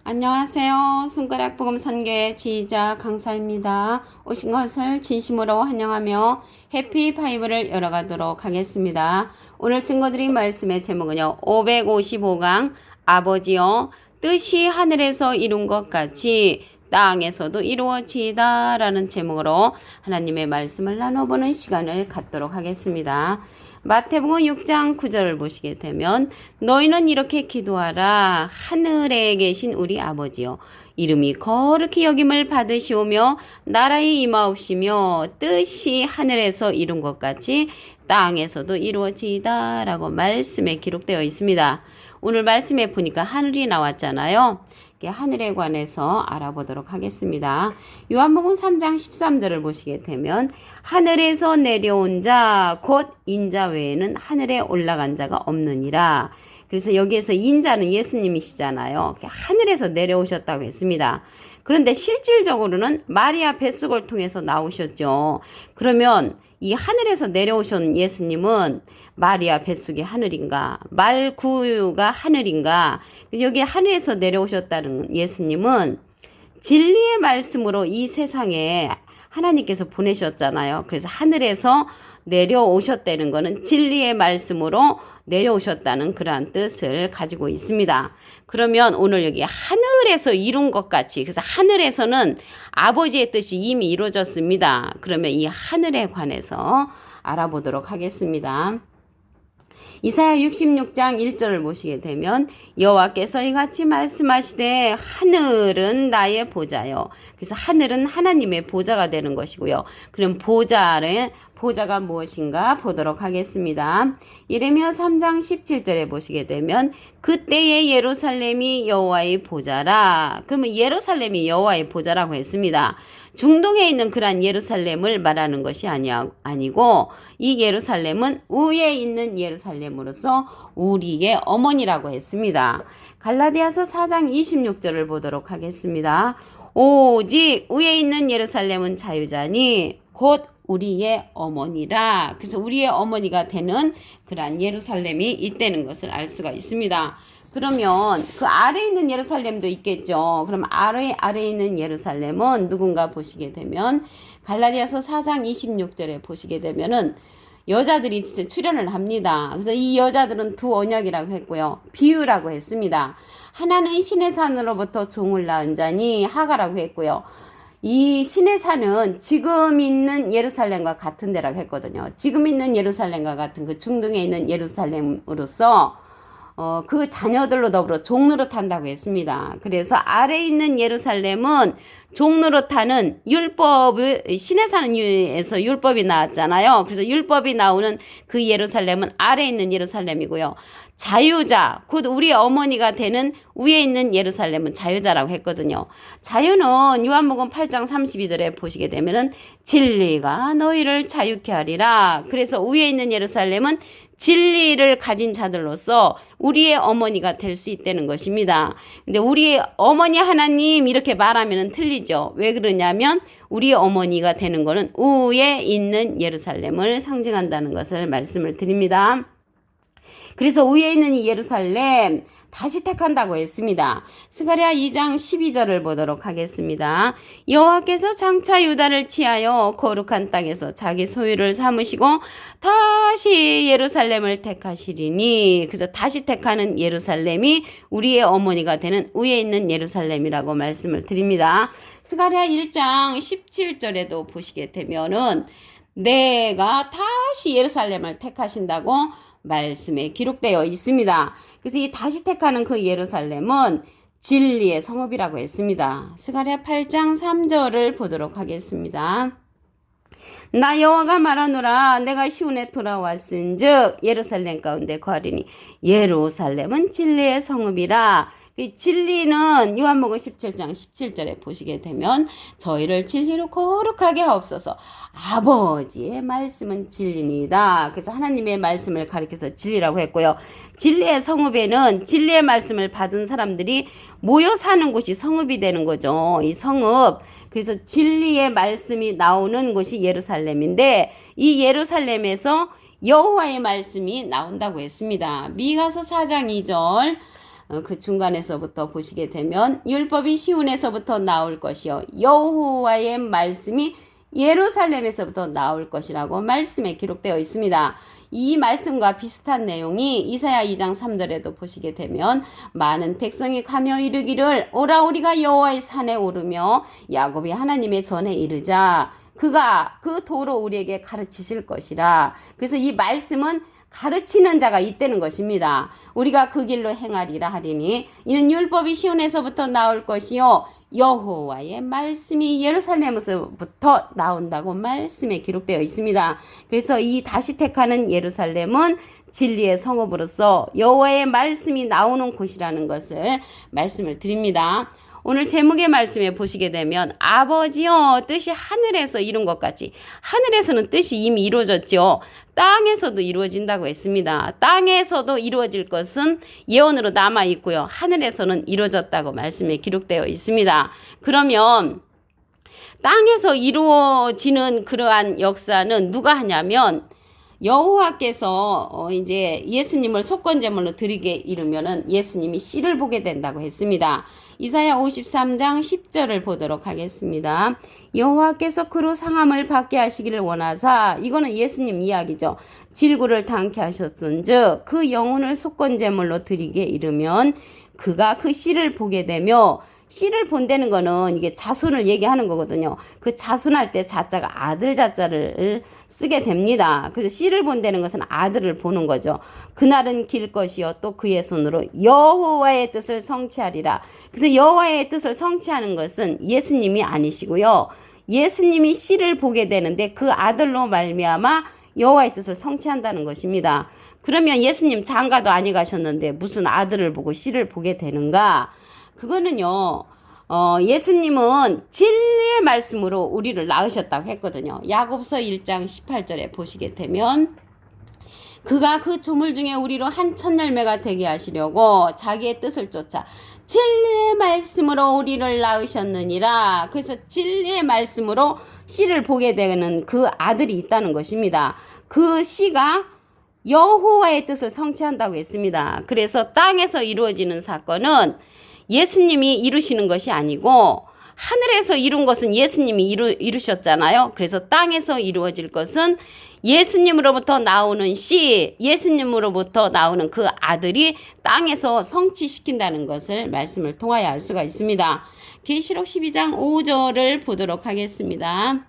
안녕하세요. 손가락 복음 선교의 지휘자 강사입니다. 오신 것을 진심으로 환영하며 해피 바이블을 열어가도록 하겠습니다. 오늘 증거드린 말씀의 제목은요. 555강 아버지여 뜻이 하늘에서 이룬 것 같이 땅에서도 이루어지이다 라는 제목으로 하나님의 말씀을 나눠보는 시간을 갖도록 하겠습니다. 마태복음 6장 9절을 보시게 되면 너희는 이렇게 기도하라. 하늘에 계신 우리 아버지여 이름이 거룩히 여김을 받으시오며 나라의 임하옵시며 뜻이 하늘에서 이룬 것 같이 땅에서도 이루어지이다 라고 말씀에 기록되어 있습니다. 오늘 말씀에 보니까 하늘이 나왔잖아요. 하늘에 관해서 알아보도록 하겠습니다. 요한복음 3장 13절을 보시게 되면 하늘에서 내려온 자 곧 인자 외에는 하늘에 올라간 자가 없느니라. 그래서 여기에서 인자는 예수님이시잖아요. 하늘에서 내려오셨다고 했습니다. 그런데 실질적으로는 마리아 뱃속을 통해서 나오셨죠. 그러면 이 하늘에서 내려오신 예수님은 마리아 뱃속이 하늘인가? 말구유가 하늘인가? 여기 하늘에서 내려오셨다는 예수님은 진리의 말씀으로 이 세상에 하나님께서 보내셨잖아요. 그래서 하늘에서 내려오셨다는 것은 진리의 말씀으로 내려오셨다는 그러한 뜻을 가지고 있습니다. 그러면 오늘 여기 하늘에서 이룬 것 같이, 그래서 하늘에서는 아버지의 뜻이 이미 이루어졌습니다. 그러면 이 하늘에 관해서 알아보도록 하겠습니다. 이사야 66장 1절을 보시게 되면 여호와께서 이같이 말씀하시되 하늘은 나의 보좌요. 그래서 하늘은 하나님의 보좌가 되는 것이고요. 그럼 보좌가 무엇인가 보도록 하겠습니다. 예레미야 3장 17절에 보시게 되면 그때의 예루살렘이 여호와의 보좌라. 그러면 예루살렘이 여호와의 보좌라고 했습니다. 중동에 있는 그러한 예루살렘을 말하는 것이 아니고 이 예루살렘은 위에 있는 예루살렘으로서 우리의 어머니라고 했습니다. 갈라디아서 4장 26절을 보도록 하겠습니다. 오직 위에 있는 예루살렘은 자유자니 곧 우리의 어머니라. 그래서 우리의 어머니가 되는 그러한 예루살렘이 있다는 것을 알 수가 있습니다. 그러면 그 아래에 있는 예루살렘도 있겠죠. 그럼 아래에 있는 예루살렘은 누군가 보시게 되면 갈라디아서 4장 26절에 보시게 되면은 여자들이 진짜 출연을 합니다. 그래서 이 여자들은 두 언약이라고 했고요. 비유라고 했습니다. 하나는 신의 산으로부터 종을 낳은 자니 하가라고 했고요. 이 신의 산은 지금 있는 예루살렘과 같은 데라고 했거든요. 지금 있는 예루살렘과 같은 그 중동에 있는 예루살렘으로서 그 자녀들로 더불어 종노릇한다고 했습니다. 그래서 아래에 있는 예루살렘은 종노릇하는 율법을 신의 산에서 율법이 나왔잖아요. 그래서 율법이 나오는 그 예루살렘은 아래에 있는 예루살렘이고요. 자유자, 곧 우리 어머니가 되는 위에 있는 예루살렘은 자유자라고 했거든요. 자유는 요한복음 8장 32절에 보시게 되면은 진리가 너희를 자유케 하리라. 그래서 위에 있는 예루살렘은 진리를 가진 자들로서 우리의 어머니가 될 수 있다는 것입니다. 근데 우리의 어머니 하나님 이렇게 말하면 틀리죠. 왜 그러냐면 우리의 어머니가 되는 것은 위에 있는 예루살렘을 상징한다는 것을 말씀을 드립니다. 그래서 위에 있는 이 예루살렘 다시 택한다고 했습니다. 스가랴 2장 12절을 보도록 하겠습니다. 여호와께서 장차 유다를 취하여 거룩한 땅에서 자기 소유를 삼으시고 다시 예루살렘을 택하시리니, 그래서 다시 택하는 예루살렘이 우리의 어머니가 되는 위에 있는 예루살렘이라고 말씀을 드립니다. 스가랴 1장 17절에도 보시게 되면은 내가 다시 예루살렘을 택하신다고 말씀에 기록되어 있습니다. 그래서 이 다시 택하는 그 예루살렘은 진리의 성읍이라고 했습니다. 스가랴 8장 3절을 보도록 하겠습니다. 나 여호와가 말하노라 내가 시온에 돌아왔은즉 예루살렘 가운데 거하리니 예루살렘은 진리의 성읍이라. 진리는 요한복음 17장 17절에 보시게 되면 저희를 진리로 거룩하게 하옵소서. 아버지의 말씀은 진리니다. 그래서 하나님의 말씀을 가리켜서 진리라고 했고요. 진리의 성읍에는 진리의 말씀을 받은 사람들이 모여 사는 곳이 성읍이 되는 거죠. 이 성읍. 그래서 진리의 말씀이 나오는 곳이 예루살렘인데 이 예루살렘에서 여호와의 말씀이 나온다고 했습니다. 미가서 4장 2절 그 중간에서부터 보시게 되면 율법이 시온에서부터 나올 것이요 여호와의 말씀이 예루살렘에서부터 나올 것이라고 말씀에 기록되어 있습니다. 이 말씀과 비슷한 내용이 이사야 2장 3절에도 보시게 되면 많은 백성이 가며 이르기를 오라 우리가 여호와의 산에 오르며 야곱이 하나님의 전에 이르자 그가 그 도로 우리에게 가르치실 것이라. 그래서 이 말씀은 가르치는 자가 있다는 것입니다. 우리가 그 길로 행하리라 하리니 이는 율법이 시온에서부터 나올 것이요 여호와의 말씀이 예루살렘에서부터 나온다고 말씀에 기록되어 있습니다. 그래서 이 다시 택하는 예루살렘은 진리의 성읍으로서 여호와의 말씀이 나오는 곳이라는 것을 말씀을 드립니다. 오늘 제목의 말씀에 보시게 되면 아버지여 뜻이 하늘에서 이룬 것 같이 하늘에서는 뜻이 이미 이루어졌죠. 땅에서도 이루어진다고 했습니다. 땅에서도 이루어질 것은 예언으로 남아 있고요. 하늘에서는 이루어졌다고 말씀에 기록되어 있습니다. 그러면 땅에서 이루어지는 그러한 역사는 누가 하냐면 여호와께서 이제 예수님을 속건제물로 드리게 이르면은 예수님이 씨를 보게 된다고 했습니다. 이사야 53장 10절을 보도록 하겠습니다. 여호와께서 그로 상함을 받게 하시기를 원하사 이거는 예수님 이야기죠. 질구를 당케 하셨은즉 그 영혼을 속건제물로 드리게 이르면 그가 그 씨를 보게 되며 씨를 본다는 거는 이게 자손을 얘기하는 거거든요. 그 자손할 때 자자가 아들 자자를 쓰게 됩니다. 그래서 씨를 본다는 것은 아들을 보는 거죠. 그날은 길 것이요 또 그의 손으로 여호와의 뜻을 성취하리라. 그래서 여호와의 뜻을 성취하는 것은 예수님이 아니시고요. 예수님이 씨를 보게 되는데 그 아들로 말미암아 여호와의 뜻을 성취한다는 것입니다. 그러면 예수님 장가도 아니 가셨는데 무슨 아들을 보고 씨를 보게 되는가? 그거는요, 예수님은 진리의 말씀으로 우리를 낳으셨다고 했거든요. 야고보서 1장 18절에 보시게 되면 그가 그 조물 중에 우리로 한 첫열매가 되게 하시려고 자기의 뜻을 쫓아 진리의 말씀으로 우리를 낳으셨느니라. 그래서 진리의 말씀으로 씨를 보게 되는 그 아들이 있다는 것입니다. 그 씨가 여호와의 뜻을 성취한다고 했습니다. 그래서 땅에서 이루어지는 사건은 예수님이 이루시는 것이 아니고 하늘에서 이룬 것은 예수님이 이루셨잖아요. 그래서 땅에서 이루어질 것은 예수님으로부터 나오는 씨, 예수님으로부터 나오는 그 아들이 땅에서 성취시킨다는 것을 말씀을 통하여 알 수가 있습니다. 계시록 12장 5절을 보도록 하겠습니다.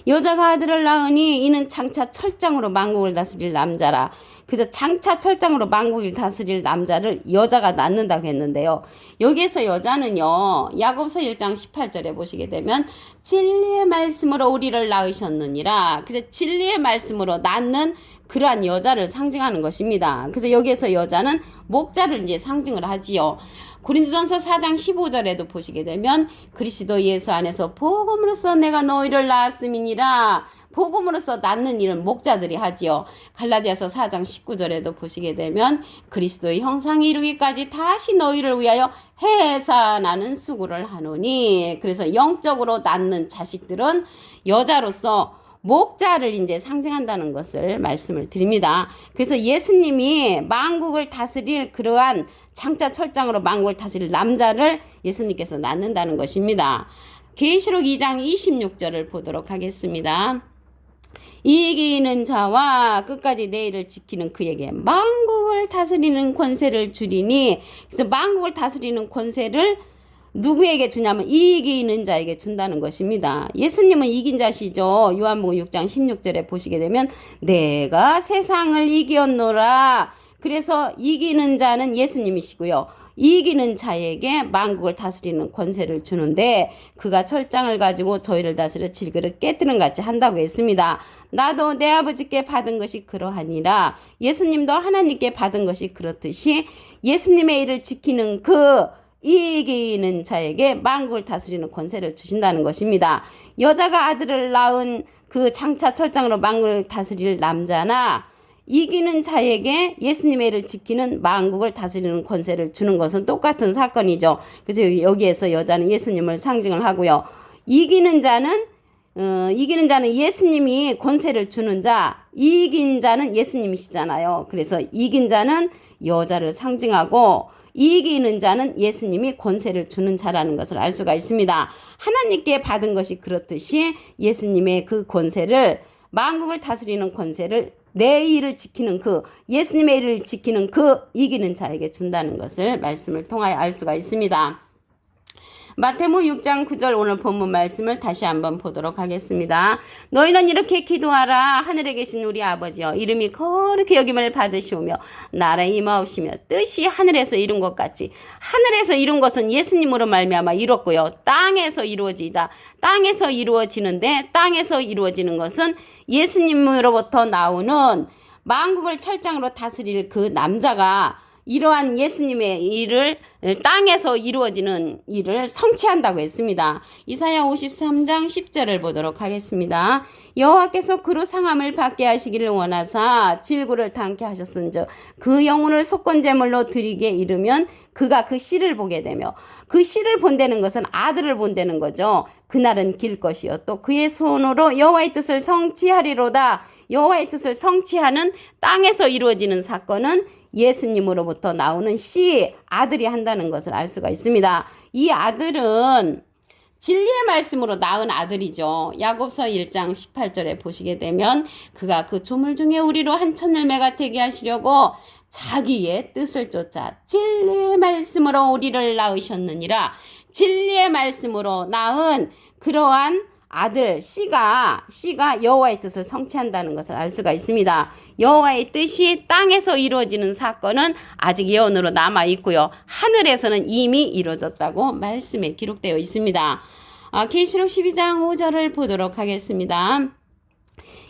여자가 아들을 낳으니 이는 장차 철장으로 만국을 다스릴 남자라. 그래서 장차 철장으로 만국을 다스릴 남자를 여자가 낳는다고 했는데요. 여기에서 여자는요. 야고보서 1장 18절에 보시게 되면 진리의 말씀으로 우리를 낳으셨느니라. 그래서 진리의 말씀으로 낳는 그러한 여자를 상징하는 것입니다. 그래서 여기에서 여자는 목자를 이제 상징을 하지요. 고린도전서 4장 15절에도 보시게 되면 그리스도 예수 안에서 복음으로써 내가 너희를 낳았음이니라. 복음으로써 낳는 일은 목자들이 하지요. 갈라디아서 4장 19절에도 보시게 되면 그리스도의 형상이 이루기까지 다시 너희를 위하여 해산하는 수고를 하노니. 그래서 영적으로 낳는 자식들은 여자로서 목자를 이제 상징한다는 것을 말씀을 드립니다. 그래서 예수님이 만국을 다스릴 그러한 장차 철장으로 만국을 다스릴 남자를 예수님께서 낳는다는 것입니다. 계시록 2장 26절을 보도록 하겠습니다. 이기는 자와 끝까지 내일을 지키는 그에게 만국을 다스리는 권세를 주리니. 그래서 만국을 다스리는 권세를 누구에게 주냐면 이기는 자에게 준다는 것입니다. 예수님은 이긴 자시죠. 요한복음 6장 16절에 보시게 되면 내가 세상을 이겼노라. 그래서 이기는 자는 예수님이시고요. 이기는 자에게 만국을 다스리는 권세를 주는데 그가 철장을 가지고 저희를 다스려 질그릇 깨뜨는 같이 한다고 했습니다. 나도 내 아버지께 받은 것이 그러하니라. 예수님도 하나님께 받은 것이 그렇듯이 예수님의 일을 지키는 그 이기는 자에게 만국을 다스리는 권세를 주신다는 것입니다. 여자가 아들을 낳은 그 장차 철장으로 만국을 다스릴 남자나 이기는 자에게 예수님의 일을 지키는 만국을 다스리는 권세를 주는 것은 똑같은 사건이죠. 그래서 여기에서 여자는 예수님을 상징을 하고요. 이기는 자는 이기는 자는 예수님이 권세를 주는 자, 이긴 자는 예수님이시잖아요. 그래서 이긴 자는 여자를 상징하고 이기는 자는 예수님이 권세를 주는 자라는 것을 알 수가 있습니다. 하나님께 받은 것이 그렇듯이 예수님의 그 권세를, 만국을 다스리는 권세를, 내 일을 지키는 그, 예수님의 일을 지키는 그 이기는 자에게 준다는 것을 말씀을 통하여 알 수가 있습니다. 마태복음 6장 9절 오늘 본문 말씀을 다시 한번 보도록 하겠습니다. 너희는 이렇게 기도하라. 하늘에 계신 우리 아버지여, 이름이 거룩히 여김을 받으시오며 나라에 임하옵시며 뜻이 하늘에서 이룬 것 같이, 하늘에서 이룬 것은 예수님으로 말미암아 이뤘고요. 땅에서 이루어지다. 땅에서 이루어지는데, 땅에서 이루어지는 것은 예수님으로부터 나오는 만국을 철장으로 다스릴 그 남자가 이러한 예수님의 일을, 땅에서 이루어지는 일을 성취한다고 했습니다. 이사야 53장 10절을 보도록 하겠습니다. 여호와께서 그로 상함을 받게 하시기를 원하사 질구를 당케 하셨은즉 그 영혼을 속건제물로 드리게 이르면 그가 그 씨를 보게 되며, 그 씨를 본다는 것은 아들을 본다는 거죠. 그날은 길 것이요 또 그의 손으로 여호와의 뜻을 성취하리로다. 여호와의 뜻을 성취하는 땅에서 이루어지는 사건은 예수님으로부터 나오는 씨, 아들이 한다는 것을 알 수가 있습니다. 이 아들은 진리의 말씀으로 낳은 아들이죠. 야고보서 1장 18절에 보시게 되면 그가 그 조물 중에 우리로 한 천열매가 되게 하시려고 자기의 뜻을 쫓아 진리의 말씀으로 우리를 낳으셨느니라. 진리의 말씀으로 낳은 그러한 아들 씨가 여호와의 뜻을 성취한다는 것을 알 수가 있습니다. 여호와의 뜻이 땅에서 이루어지는 사건은 아직 예언으로 남아 있고요. 하늘에서는 이미 이루어졌다고 말씀에 기록되어 있습니다. 계시록 12장 5절을 보도록 하겠습니다.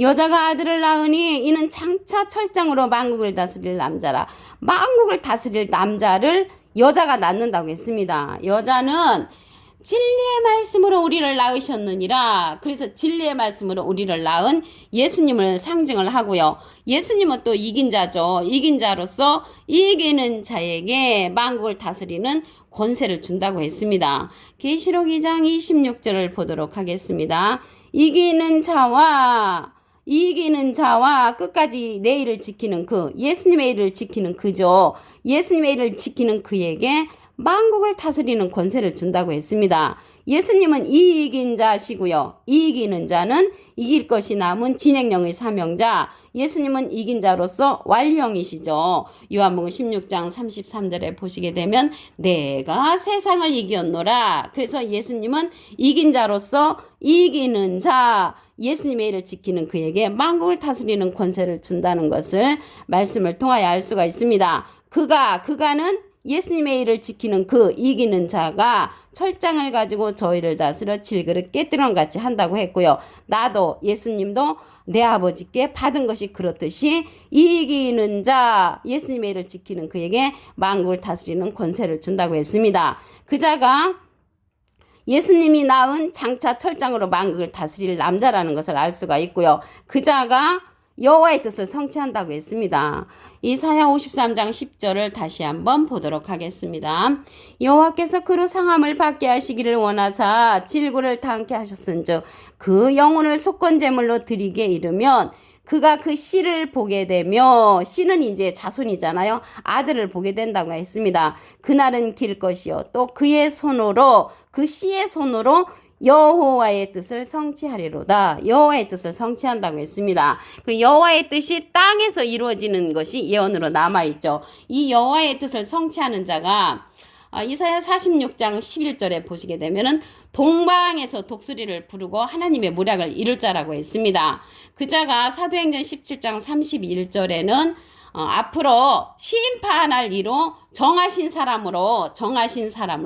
여자가 아들을 낳으니 이는 장차 철장으로 만국을 다스릴 남자라. 만국을 다스릴 남자를 여자가 낳는다고 했습니다. 여자는 진리의 말씀으로 우리를 낳으셨느니라. 그래서 진리의 말씀으로 우리를 낳은 예수님을 상징을 하고요. 예수님은 또 이긴 자죠. 이긴 자로서 이기는 자에게 만국을 다스리는 권세를 준다고 했습니다. 계시록 2장 26절을 보도록 하겠습니다. 이기는 자와 끝까지 내 일을 지키는 그, 예수님의 일을 지키는 그죠. 예수님의 일을 지키는 그에게 만국을 다스리는 권세를 준다고 했습니다. 예수님은 이긴 자시고요. 이기는 자는 이길 것이 남은 진행령의 사명자, 예수님은 이긴 자로서 완료이시죠. 요한복음 16장 33절에 보시게 되면 내가 세상을 이겼노라. 그래서 예수님은 이긴 자로서 이기는 자, 예수님의 일을 지키는 그에게 만국을 다스리는 권세를 준다는 것을 말씀을 통하여 알 수가 있습니다. 그가는 예수님의 일을 지키는 그 이기는 자가 철장을 가지고 저희를 다스려 질그릇 깨뜨리는 같이 한다고 했고요. 나도 예수님도 내 아버지께 받은 것이 그렇듯이 이기는 자, 예수님의 일을 지키는 그에게 만국을 다스리는 권세를 준다고 했습니다. 그 자가 예수님이 낳은 장차 철장으로 만국을 다스릴 남자라는 것을 알 수가 있고요. 그 자가 여호와의 뜻을 성취한다고 했습니다. 이사야 53장 10절을 다시 한번 보도록 하겠습니다. 여호와께서 그로 상함을 받게 하시기를 원하사 질구를 당케 하셨은즉 그 영혼을 속건제물로 드리게 이르면 그가 그 씨를 보게 되며, 씨는 이제 자손이잖아요. 아들을 보게 된다고 했습니다. 그날은 길 것이요 또 그의 손으로, 그 씨의 손으로 여호와의 뜻을 성취하리로다. 여호와의 뜻을 성취한다고 했습니다. 그 여호와의 뜻이 땅에서 이루어지는 것이 예언으로 남아있죠. 이 여호와의 뜻을 성취하는 자가 이사야 46장 11절에 보시게 되면은 동방에서 독수리를 부르고 하나님의 모략을 이룰 자라고 했습니다. 그 자가 사도행전 17장 31절에는 앞으로 심판할 이로 정하신 사람으로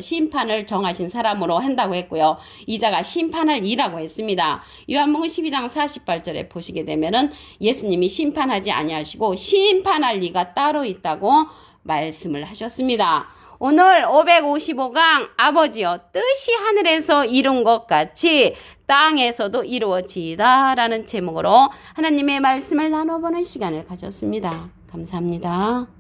심판을 정하신 사람으로 한다고 했고요. 이 자가 심판할 이라고 했습니다. 요한복음 12장 48절에 보시게 되면은 예수님이 심판하지 아니하시고 심판할 이가 따로 있다고 말씀을 하셨습니다. 오늘 555강 아버지여 뜻이 하늘에서 이룬 것 같이 땅에서도 이루어지다 라는 제목으로 하나님의 말씀을 나눠보는 시간을 가졌습니다. 감사합니다.